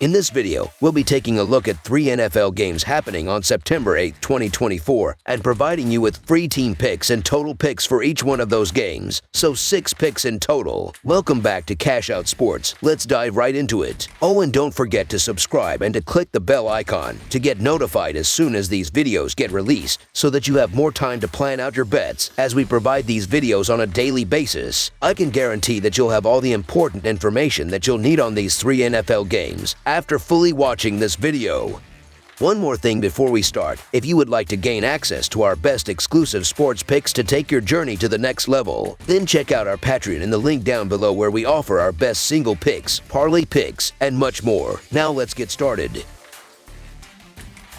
In this video, we'll be taking a look at 3 NFL games happening on September 8, 2024, and providing you with free team picks and total picks for each one of those games, so 6 picks in total. Welcome back to Cash Out Sports. Let's dive right into it. Oh, and don't forget to subscribe and to click the bell icon to get notified as soon as these videos get released, so that you have more time to plan out your bets as we provide these videos on a daily basis. I can guarantee that you'll have all the important information that you'll need on these 3 NFL games after fully watching this video. One more thing before we start: if you would like to gain access to our best exclusive sports picks to take your journey to the next level, then check out our Patreon in the link down below, where we offer our best single picks, parlay picks, and much more. Now let's get started.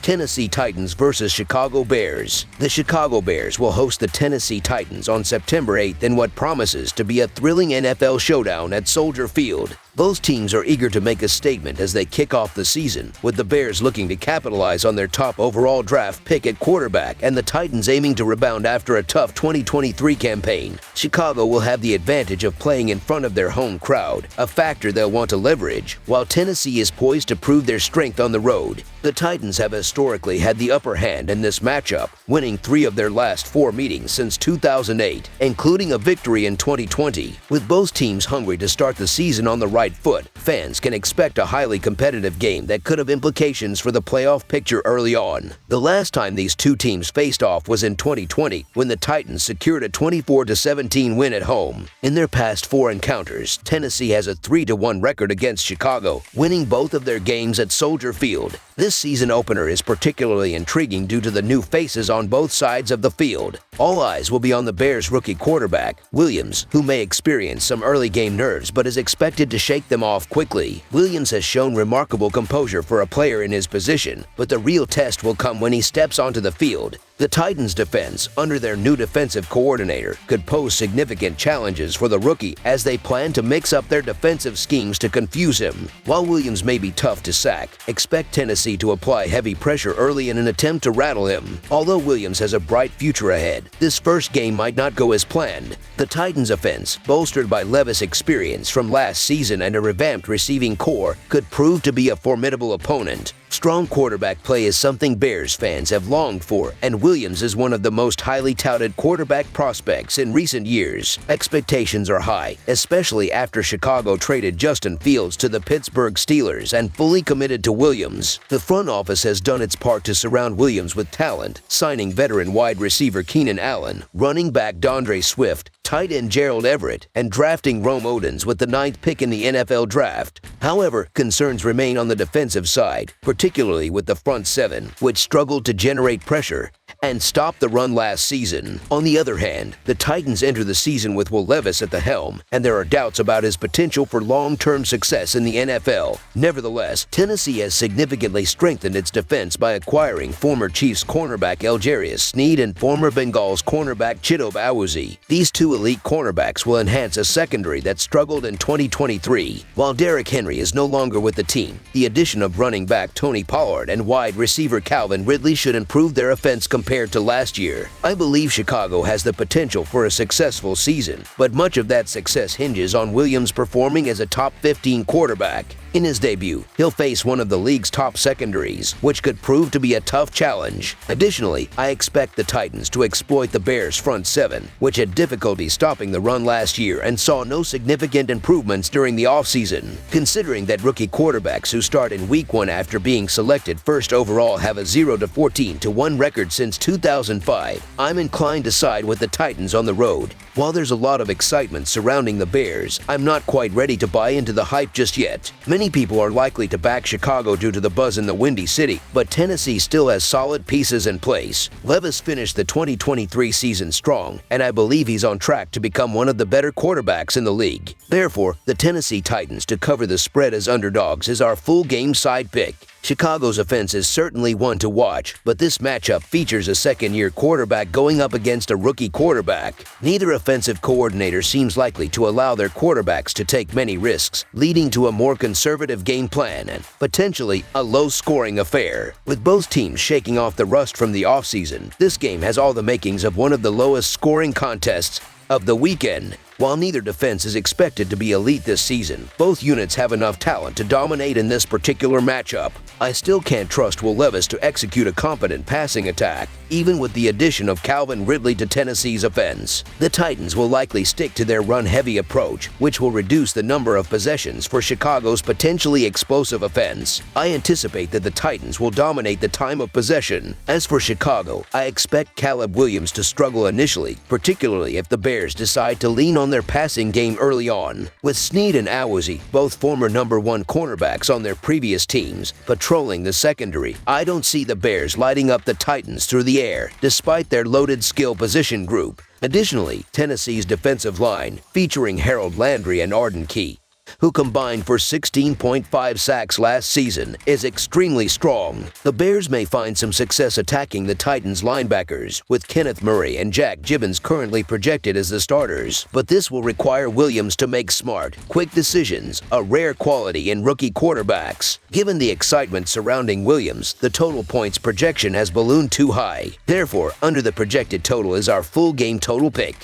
Tennessee Titans versus Chicago Bears. The Chicago Bears will host the Tennessee Titans on September 8th in what promises to be a thrilling NFL showdown at Soldier Field. Both teams are eager to make a statement as they kick off the season, with the Bears looking to capitalize on their top overall draft pick at quarterback and the Titans aiming to rebound after a tough 2023 campaign. Chicago will have the advantage of playing in front of their home crowd, a factor they'll want to leverage, while Tennessee is poised to prove their strength on the road. The Titans have historically had the upper hand in this matchup, winning 3 of their last 4 meetings since 2008, including a victory in 2020. With both teams hungry to start the season on the right foot, fans can expect a highly competitive game that could have implications for the playoff picture early on. The last time these two teams faced off was in 2020, when the Titans secured a 24-17 win at home. In their past 4 encounters, Tennessee has a 3-1 record against Chicago, winning both of their games at Soldier Field. This season opener is particularly intriguing due to the new faces on both sides of the field. All eyes will be on the Bears' rookie quarterback, Williams, who may experience some early game nerves but is expected to shake them off quickly. Williams has shown remarkable composure for a player in his position, but the real test will come when he steps onto the field. The Titans' defense, under their new defensive coordinator, could pose significant challenges for the rookie as they plan to mix up their defensive schemes to confuse him. While Williams may be tough to sack, expect Tennessee to apply heavy pressure early in an attempt to rattle him. Although Williams has a bright future ahead, this first game might not go as planned. The Titans' offense, bolstered by Levis' experience from last season and a revamped receiving core, could prove to be a formidable opponent. Strong quarterback play is something Bears fans have longed for, and Williams is one of the most highly touted quarterback prospects in recent years. Expectations are high, especially after Chicago traded Justin Fields to the Pittsburgh Steelers and fully committed to Williams. The front office has done its part to surround Williams with talent, signing veteran wide receiver Keenan Allen, running back DeAndre Swift, tight end Gerald Everett, and drafting Rome Odens with the 9th pick in the NFL draft. However, concerns remain on the defensive side, particularly with the front 7, which struggled to generate pressure and stop the run last season. On the other hand, the Titans enter the season with Will Levis at the helm, and there are doubts about his potential for long-term success in the NFL. Nevertheless, Tennessee has significantly strengthened its defense by acquiring former Chiefs cornerback Algerius Sneed and former Bengals cornerback Chidobe Awuzie. These 2 elite cornerbacks will enhance a secondary that struggled in 2023. While Derrick Henry is no longer with the team, the addition of running back Tony Pollard and wide receiver Calvin Ridley should improve their offense compared to last year. I believe Chicago has the potential for a successful season, but much of that success hinges on Williams performing as a top 15 quarterback. In his debut, he'll face one of the league's top secondaries, which could prove to be a tough challenge. Additionally, I expect the Titans to exploit the Bears' front 7, which had difficulty stopping the run last year and saw no significant improvements during the offseason. Considering that rookie quarterbacks who start in Week 1 after being selected first overall have a 0-14-1 record since 2005, I'm inclined to side with the Titans on the road. While there's a lot of excitement surrounding the Bears, I'm not quite ready to buy into the hype just yet. Many people are likely to back Chicago due to the buzz in the Windy City, but Tennessee still has solid pieces in place. Levis finished the 2023 season strong, and I believe he's on track to become one of the better quarterbacks in the league. Therefore, the Tennessee Titans to cover the spread as underdogs is our full game side pick. Chicago's offense is certainly one to watch, but this matchup features a second-year quarterback going up against a rookie quarterback. Neither offensive coordinator seems likely to allow their quarterbacks to take many risks, leading to a more conservative game plan and potentially a low-scoring affair. With both teams shaking off the rust from the offseason, this game has all the makings of one of the lowest-scoring contests of the weekend. While neither defense is expected to be elite this season, both units have enough talent to dominate in this particular matchup. I still can't trust Will Levis to execute a competent passing attack, even with the addition of Calvin Ridley to Tennessee's offense. The Titans will likely stick to their run-heavy approach, which will reduce the number of possessions for Chicago's potentially explosive offense. I anticipate that the Titans will dominate the time of possession. As for Chicago, I expect Caleb Williams to struggle initially, particularly if the Bears decide to lean on their passing game early on. With Snead and Awuzie, both former #1 cornerbacks on their previous teams, patrolling the secondary, I don't see the Bears lighting up the Titans through the air, despite their loaded skill position group. Additionally, Tennessee's defensive line, featuring Harold Landry and Arden Key, who combined for 16.5 sacks last season, is extremely strong. The Bears may find some success attacking the Titans' linebackers, with Kenneth Murray and Jack Gibbons currently projected as the starters, but this will require Williams to make smart, quick decisions, a rare quality in rookie quarterbacks. Given the excitement surrounding Williams, the total points projection has ballooned too high. Therefore, under the projected total is our full game total pick.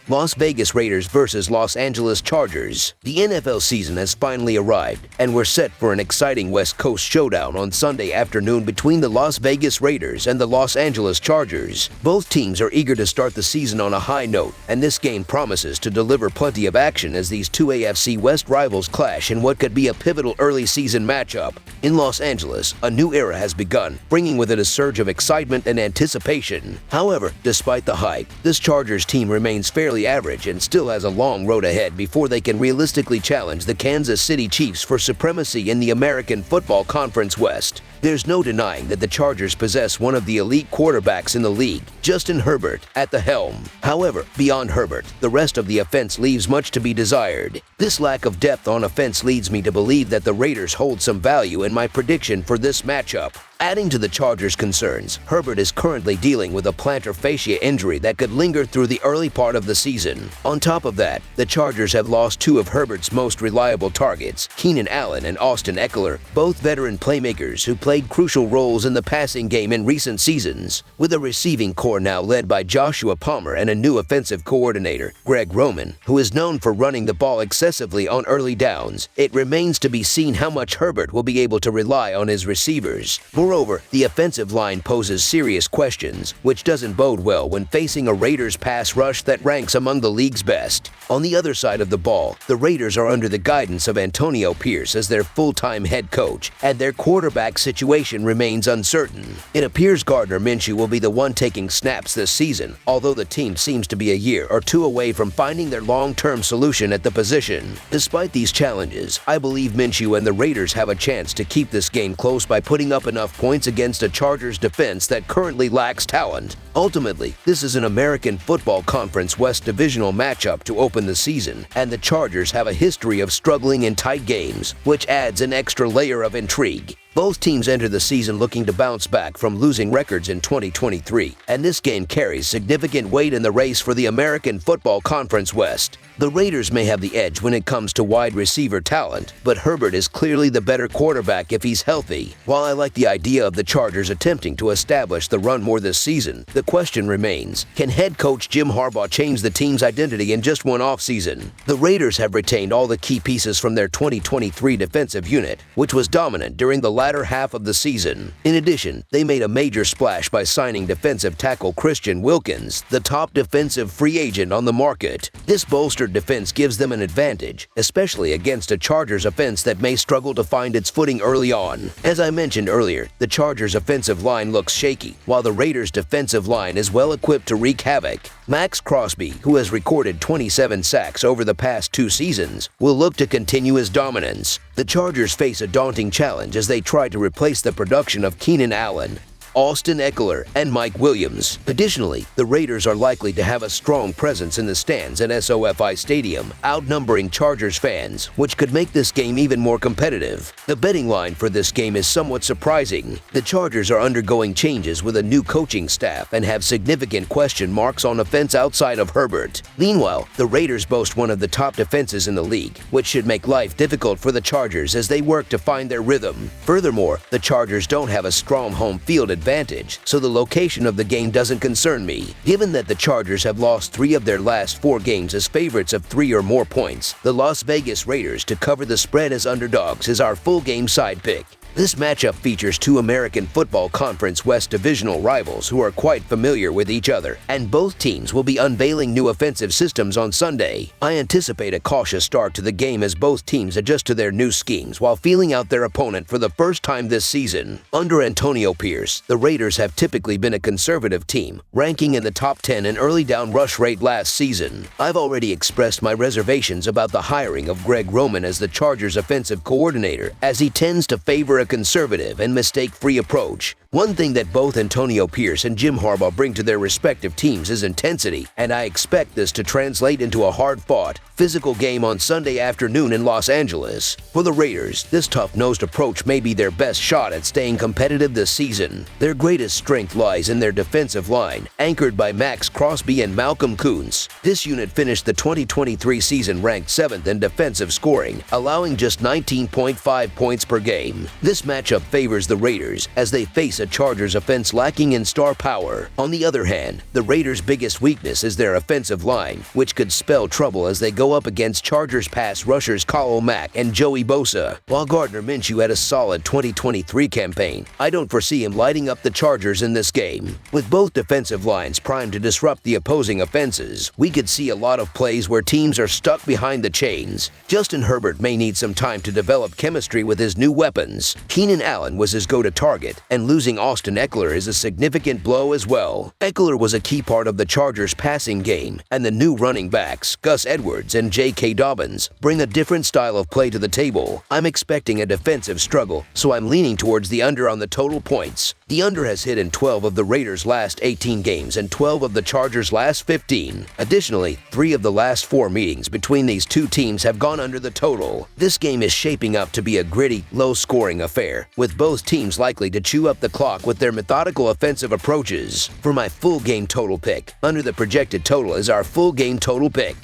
Las Vegas Raiders versus Los Angeles Chargers. The NFL season has finally arrived, and we're set for an exciting West Coast showdown on Sunday afternoon between the Las Vegas Raiders and the Los Angeles Chargers. Both teams are eager to start the season on a high note, and this game promises to deliver plenty of action as these two AFC West rivals clash in what could be a pivotal early season matchup. In Los Angeles, a new era has begun, bringing with it a surge of excitement and anticipation. However, despite the hype, this Chargers team remains fairly average and still has a long road ahead before they can realistically challenge the Kansas City Chiefs for supremacy in the American Football Conference West. There's no denying that the Chargers possess one of the elite quarterbacks in the league, Justin Herbert, at the helm. However, beyond Herbert, the rest of the offense leaves much to be desired. This lack of depth on offense leads me to believe that the Raiders hold some value in my prediction for this matchup. Adding to the Chargers' concerns, Herbert is currently dealing with a plantar fascia injury that could linger through the early part of the season. On top of that, the Chargers have lost two of Herbert's most reliable targets, Keenan Allen and Austin Eckler, both veteran playmakers who played crucial roles in the passing game in recent seasons. With a receiving core now led by Joshua Palmer and a new offensive coordinator, Greg Roman, who is known for running the ball excessively on early downs, it remains to be seen how much Herbert will be able to rely on his receivers. Moreover, the offensive line poses serious questions, which doesn't bode well when facing a Raiders pass rush that ranks among the league's best. On the other side of the ball, the Raiders are under the guidance of Antonio Pierce as their full-time head coach, and their quarterback situation remains uncertain. It appears Gardner Minshew will be the one taking snaps this season, although the team seems to be a year or two away from finding their long-term solution at the position. Despite these challenges, I believe Minshew and the Raiders have a chance to keep this game close by putting up enough points against a Chargers defense that currently lacks talent. Ultimately, this is an American Football Conference West divisional matchup to open the season, and the Chargers have a history of struggling in tight games, which adds an extra layer of intrigue. Both teams enter the season looking to bounce back from losing records in 2023, and this game carries significant weight in the race for the American Football Conference West. The Raiders may have the edge when it comes to wide receiver talent, but Herbert is clearly the better quarterback if he's healthy. While I like the idea of the Chargers attempting to establish the run more this season, the question remains, can head coach Jim Harbaugh change the team's identity in just one offseason? The Raiders have retained all the key pieces from their 2023 defensive unit, which was dominant during the latter half of the season. In addition, they made a major splash by signing defensive tackle Christian Wilkins, the top defensive free agent on the market. This bolstered defense gives them an advantage, especially against a Chargers offense that may struggle to find its footing early on. As I mentioned earlier, the Chargers offensive line looks shaky, while the Raiders defensive line is well equipped to wreak havoc. Max Crosby, who has recorded 27 sacks over the past 2 seasons, will look to continue his dominance. The Chargers face a daunting challenge as they try to replace the production of Keenan Allen, Austin Eckler, and Mike Williams. Additionally, the Raiders are likely to have a strong presence in the stands at SoFi Stadium, outnumbering Chargers fans, which could make this game even more competitive. The betting line for this game is somewhat surprising. The Chargers are undergoing changes with a new coaching staff and have significant question marks on offense outside of Herbert. Meanwhile, the Raiders boast one of the top defenses in the league, which should make life difficult for the Chargers as they work to find their rhythm. Furthermore, the Chargers don't have a strong home field advantage advantage, so the location of the game doesn't concern me. Given that the Chargers have lost 3 of their last 4 games as favorites of 3 or more points, the Las Vegas Raiders to cover the spread as underdogs is our full game side pick. This matchup features 2 American Football Conference West divisional rivals who are quite familiar with each other, and both teams will be unveiling new offensive systems on Sunday. I anticipate a cautious start to the game as both teams adjust to their new schemes while feeling out their opponent for the first time this season. Under Antonio Pierce, the Raiders have typically been a conservative team, ranking in the top 10 in early down rush rate last season. I've already expressed my reservations about the hiring of Greg Roman as the Chargers offensive coordinator, as he tends to favor a conservative and mistake-free approach. One thing that both Antonio Pierce and Jim Harbaugh bring to their respective teams is intensity, and I expect this to translate into a hard-fought, physical game on Sunday afternoon in Los Angeles. For the Raiders, this tough-nosed approach may be their best shot at staying competitive this season. Their greatest strength lies in their defensive line, anchored by Max Crosby and Malcolm Kuntz. This unit finished the 2023 season ranked 7th in defensive scoring, allowing just 19.5 points per game. This matchup favors the Raiders as they face a Chargers offense lacking in star power. On the other hand, the Raiders' biggest weakness is their offensive line, which could spell trouble as they go up against Chargers pass rushers Khalil Mack and Joey Bosa. While Gardner Minshew had a solid 2023 campaign, I don't foresee him lighting up the Chargers in this game. With both defensive lines primed to disrupt the opposing offenses, we could see a lot of plays where teams are stuck behind the chains. Justin Herbert may need some time to develop chemistry with his new weapons. Keenan Allen was his go-to target, and losing Austin Eckler is a significant blow as well. Eckler was a key part of the Chargers' passing game, and the new running backs, Gus Edwards and J.K. Dobbins, bring a different style of play to the table. I'm expecting a defensive struggle, so I'm leaning towards the under on the total points. The under has hit in 12 of the Raiders' last 18 games and 12 of the Chargers' last 15. Additionally, 3 of the last 4 meetings between these two teams have gone under the total. This game is shaping up to be a gritty, low-scoring affair, with both teams likely to chew up the clock with their methodical offensive approaches. For my full game total pick, under the projected total is our full game total pick.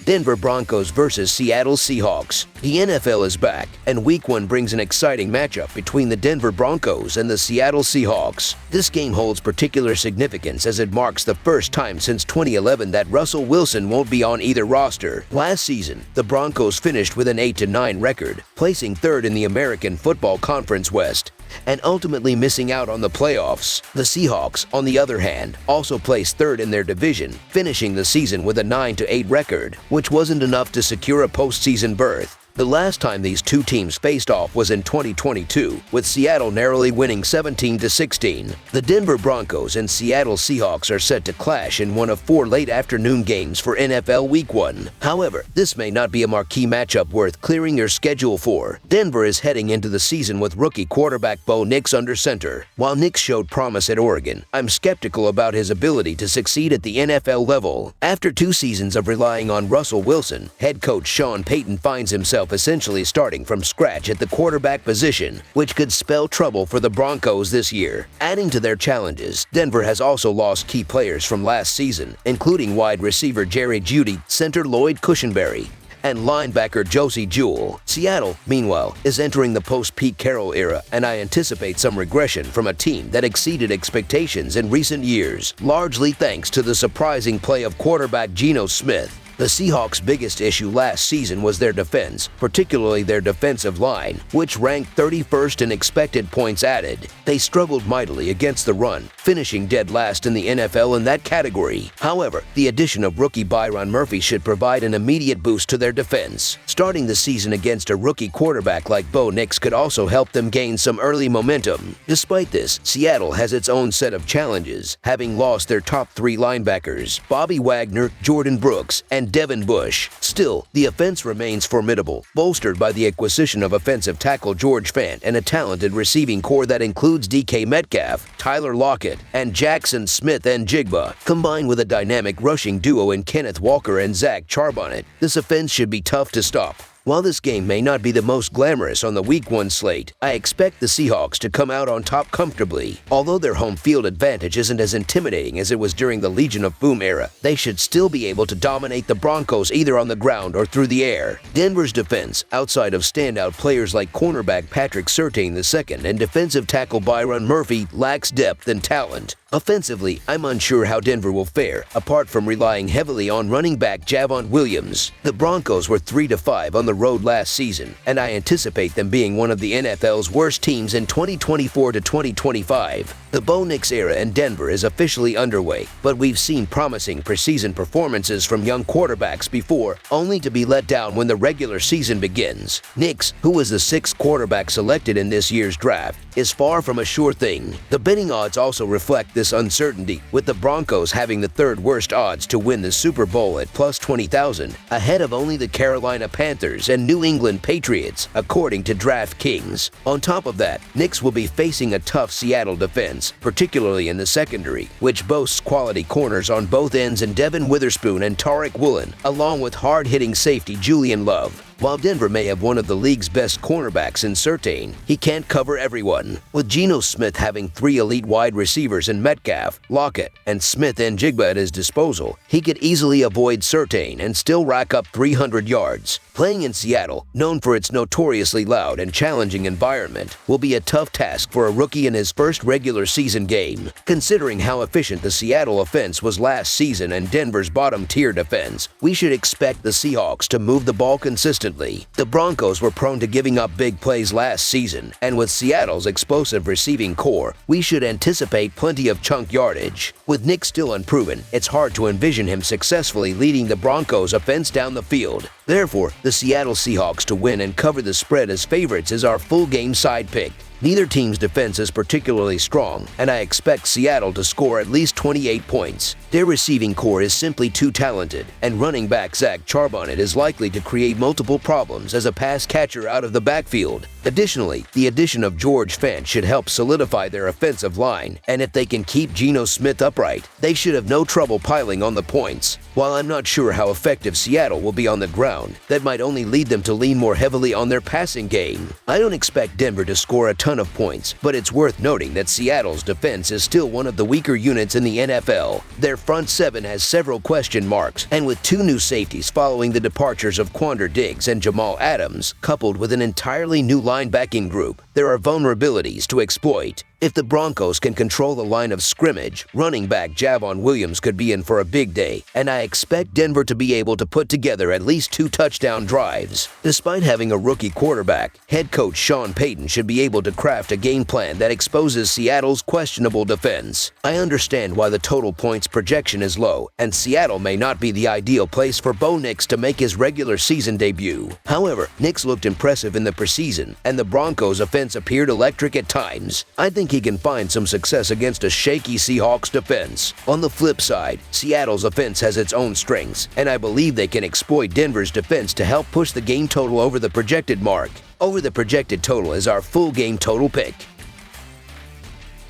Denver Broncos versus Seattle Seahawks. The NFL is back, and Week 1 brings an exciting matchup between the Denver Broncos and the Seattle Seahawks. This game holds particular significance as it marks the first time since 2011 that Russell Wilson won't be on either roster. Last season, the Broncos finished with an 8-9 record, placing 3rd in the American Football Conference West, and ultimately missing out on the playoffs. The Seahawks, on the other hand, also placed 3rd in their division, finishing the season with a 9-8 record, which wasn't enough to secure a postseason berth. The last time these two teams faced off was in 2022, with Seattle narrowly winning 17-16. The Denver Broncos and Seattle Seahawks are set to clash in one of 4 late afternoon games for NFL Week 1. However, this may not be a marquee matchup worth clearing your schedule for. Denver is heading into the season with rookie quarterback Bo Nix under center. While Nix showed promise at Oregon, I'm skeptical about his ability to succeed at the NFL level. After 2 seasons of relying on Russell Wilson, head coach Sean Payton finds himself essentially starting from scratch at the quarterback position, which could spell trouble for the Broncos this year. Adding to their challenges, Denver has also lost key players from last season, including wide receiver Jerry Jeudy, center Lloyd Cushenberry, and linebacker Josie Jewell. Seattle, meanwhile, is entering the post-Pete Carroll era, and I anticipate some regression from a team that exceeded expectations in recent years, largely thanks to the surprising play of quarterback Geno Smith. The Seahawks' biggest issue last season was their defense, particularly their defensive line, which ranked 31st in expected points added. They struggled mightily against the run, finishing dead last in the NFL in that category. However, the addition of rookie Byron Murphy should provide an immediate boost to their defense. Starting the season against a rookie quarterback like Bo Nix could also help them gain some early momentum. Despite this, Seattle has its own set of challenges, having lost their top 3 linebackers, Bobby Wagner, Jordan Brooks, and Devin Bush. Still, the offense remains formidable, bolstered by the acquisition of offensive tackle George Fant and a talented receiving core that includes DK Metcalf, Tyler Lockett, and Jackson Smith-Njigba. Combined with a dynamic rushing duo in Kenneth Walker and Zach Charbonnet, this offense should be tough to stop. While this game may not be the most glamorous on the Week 1 slate, I expect the Seahawks to come out on top comfortably. Although their home field advantage isn't as intimidating as it was during the Legion of Boom era, they should still be able to dominate the Broncos either on the ground or through the air. Denver's defense, outside of standout players like cornerback Patrick Surtain II and defensive tackle Byron Murphy, lacks depth and talent. Offensively, I'm unsure how Denver will fare, apart from relying heavily on running back Javon Williams. The Broncos were 3-5 on the road last season, and I anticipate them being one of the NFL's worst teams in 2024 to 2025. The Bo Nix era in Denver is officially underway, but we've seen promising preseason performances from young quarterbacks before, only to be let down when the regular season begins. Nix, who was the 6th quarterback selected in this year's draft, is far from a sure thing. The betting odds also reflect this uncertainty, with the Broncos having the 3rd worst odds to win the Super Bowl at plus 20,000, ahead of only the Carolina Panthers and New England Patriots, according to DraftKings. On top of that, Nix will be facing a tough Seattle defense, particularly in the secondary, which boasts quality corners on both ends in Devin Witherspoon and Tariq Woolen, along with hard-hitting safety Julian Love. While Denver may have one of the league's best cornerbacks in Surtain, he can't cover everyone. With Geno Smith having 3 elite wide receivers in Metcalf, Lockett, and Smith-Njigba at his disposal, he could easily avoid Surtain and still rack up 300 yards. Playing in Seattle, known for its notoriously loud and challenging environment, will be a tough task for a rookie in his first regular season game. Considering how efficient the Seattle offense was last season and Denver's bottom-tier defense, we should expect the Seahawks to move the ball consistently. The Broncos were prone to giving up big plays last season, and with Seattle's explosive receiving core, we should anticipate plenty of chunk yardage. With Nick still unproven, it's hard to envision him successfully leading the Broncos offense down the field. Therefore, the Seattle Seahawks to win and cover the spread as favorites is our full game side pick. Neither team's defense is particularly strong, and I expect Seattle to score at least 28 points. Their receiving core is simply too talented, and running back Zach Charbonnet is likely to create multiple problems as a pass catcher out of the backfield. Additionally, the addition of George Fant should help solidify their offensive line, and if they can keep Geno Smith upright, they should have no trouble piling on the points. While I'm not sure how effective Seattle will be on the ground, that might only lead them to lean more heavily on their passing game. I don't expect Denver to score a ton of points, but it's worth noting that Seattle's defense is still one of the weaker units in the NFL. Their front seven has several question marks, and with 2 new safeties following the departures of Quandre Diggs and Jamal Adams, coupled with an entirely new linebacking group, there are vulnerabilities to exploit. If the Broncos can control the line of scrimmage, running back Javon Williams could be in for a big day, and I expect Denver to be able to put together at least 2 touchdown drives. Despite having a rookie quarterback, head coach Sean Payton should be able to craft a game plan that exposes Seattle's questionable defense. I understand why the total points projection is low, and Seattle may not be the ideal place for Bo Nix to make his regular season debut. However, Nix looked impressive in the preseason, and the Broncos' offense appeared electric at times. I think he can find some success against a shaky Seahawks defense. On the flip side, Seattle's offense has its own strengths, and I believe they can exploit Denver's defense to help push the game total over the projected mark. Over the projected total is our full game total pick.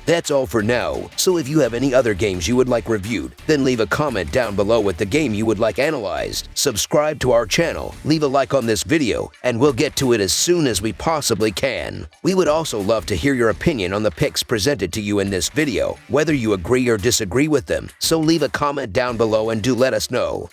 That's all for now, so if you have any other games you would like reviewed, then leave a comment down below with the game you would like analyzed. Subscribe to our channel, leave a like on this video, and we'll get to it as soon as we possibly can. We would also love to hear your opinion on the picks presented to you in this video, whether you agree or disagree with them, so leave a comment down below and do let us know.